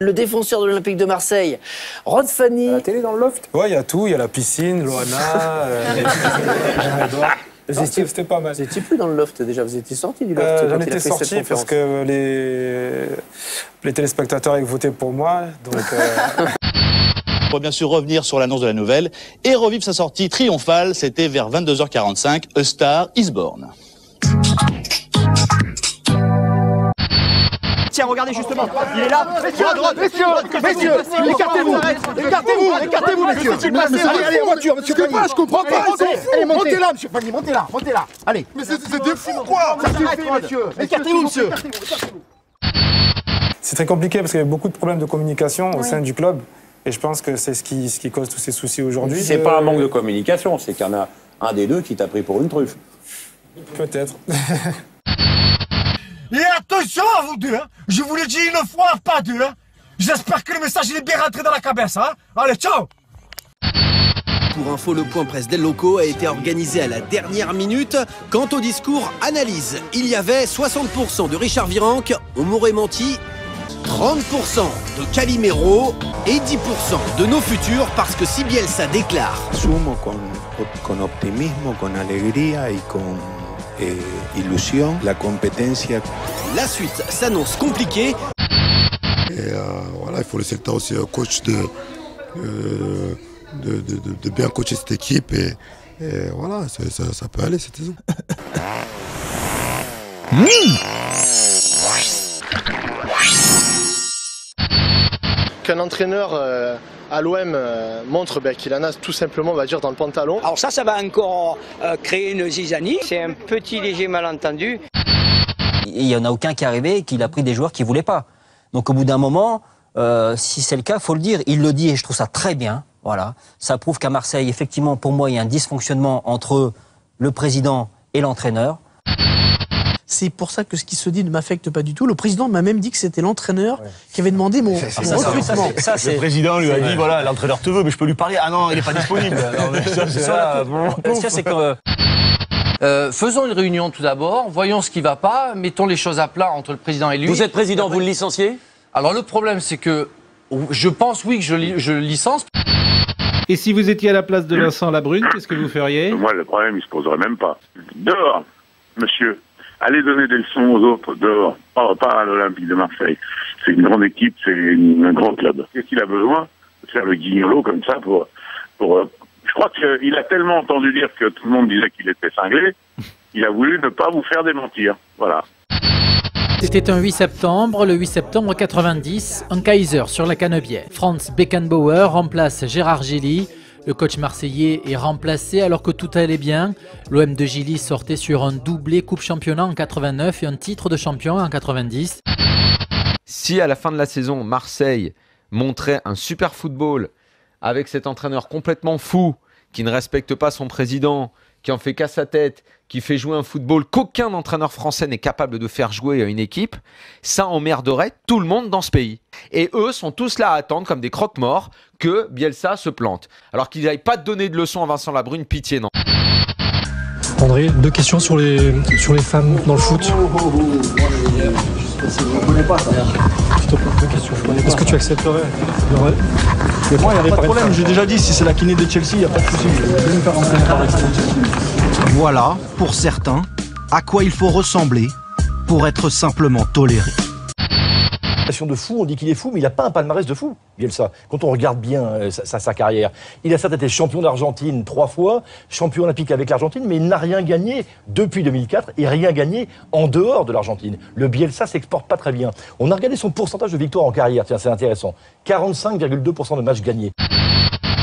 Le défenseur de l'Olympique de Marseille, Rod Fanny. La télé dans le loft? Ouais, il y a tout, il y a la piscine, Loana, c'était pas mal. Vous étiez plus dans le loft déjà, vous étiez sorti du loft. J'en étais sorti parce que les téléspectateurs avaient voté pour moi, donc... On va bien sûr revenir sur l'annonce de la nouvelle et revivre sa sortie triomphale, c'était vers 22h45, A Star is Born. Tiens, regardez justement, il est là. Messieurs, écartez-vous, messieurs. Allez, en voiture, monsieur Fanny. Je comprends pas. Montez là, monsieur Fanny, montez là. Allez. Mais c'est des fous, quoi. Ça suffit, monsieur. Écartez-vous, monsieur. C'est très compliqué parce qu'il y a beaucoup de problèmes de communication au sein du club. Et je pense que c'est ce qui cause tous ces soucis aujourd'hui. C'est pas un manque de communication, c'est qu'il y en a un des deux qui t'a pris pour une truffe. Peut-être. Et attention à vous deux, hein. Je vous l'ai dit une fois, pas deux. Hein. J'espère que le message il est bien rentré dans la cabesse. Hein. Allez, ciao. Pour info, le point presse d'El Loco a été organisé à la dernière minute. Quant au discours analyse, il y avait 60% de Richard Virenque, on m'aurait menti, 30% de Calimero et 10% de nos futurs parce que si Bielsa déclare Asumo con optimismo, con alegría y con ilusión la competencia. La suite s'annonce compliquée. Et voilà, il faut laisser le temps aussi au coach de bien coacher cette équipe et voilà, ça peut aller cette saison. Qu'un entraîneur à l'OM montre qu'il en a tout simplement, on va dire, dans le pantalon. Alors ça va encore créer une zizanie. C'est un petit léger malentendu. Il n'y en a aucun qui est arrivé et qu'il a pris des joueurs qu'il ne voulait pas. Donc au bout d'un moment, si c'est le cas, il faut le dire. Il le dit et je trouve ça très bien. Voilà. Ça prouve qu'à Marseille, effectivement, pour moi, il y a un dysfonctionnement entre le président et l'entraîneur. C'est pour ça que ce qui se dit ne m'affecte pas du tout. Le président m'a même dit que c'était l'entraîneur qui avait demandé mon recrutement. Le président lui a dit, voilà, l'entraîneur te veut, mais je peux lui parler. Ah non, il n'est pas disponible. Faisons une réunion tout d'abord, voyons ce qui ne va pas, mettons les choses à plat entre le président et lui. Vous êtes président, vous le licenciez? Alors le problème, c'est que je pense, oui, que je le licence. Et si vous étiez à la place de Vincent Labrune, qu'est-ce que vous feriez? Moi, le problème, il se poserait même pas. Dehors, monsieur. Allez donner des leçons aux autres dehors, pas à l'Olympique de Marseille. C'est une grande équipe, c'est un grand club. Qu'est-ce qu'il a besoin de faire le guignolo comme ça pour je crois qu'il a tellement entendu dire que tout le monde disait qu'il était cinglé, il a voulu ne pas vous faire démentir. Voilà. C'était un 8 septembre, le 8 septembre 90, en Kaiser sur la Canebière. Franz Beckenbauer remplace Gérard Gilly. Le coach marseillais est remplacé alors que tout allait bien. L'OM de Gilly sortait sur un doublé Coupe Championnat en 89 et un titre de champion en 90. Si à la fin de la saison, Marseille montrait un super football avec cet entraîneur complètement fou, qui ne respecte pas son président, qui en fait qu'à sa tête, qui fait jouer un football qu'aucun entraîneur français n'est capable de faire jouer à une équipe, ça emmerderait tout le monde dans ce pays. Et eux sont tous là à attendre, comme des croque-morts, que Bielsa se plante. Alors qu'ils n'aillent pas donner de leçons à Vincent Labrune, pitié non. André, deux questions sur les femmes dans le foot. Est-ce que tu accepterais? Moi, il n'y a pas de problème, j'ai déjà dit, si c'est la kiné de Chelsea, il n'y a pas de souci. Je vais me faire entraîner par l'extérieur. Voilà, pour certains, à quoi il faut ressembler pour être simplement toléré. De fou, on dit qu'il est fou, mais il n'a pas un palmarès de fou, Bielsa. Quand on regarde bien sa carrière, il a certes été champion d'Argentine 3 fois, champion olympique avec l'Argentine, mais il n'a rien gagné depuis 2004 et rien gagné en dehors de l'Argentine. Le Bielsa s'exporte pas très bien. On a regardé son pourcentage de victoires en carrière, tiens, c'est intéressant. 45,2% de matchs gagnés.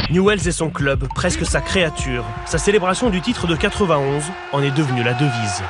Newell's est son club, presque sa créature. Sa célébration du titre de 91 en est devenue la devise.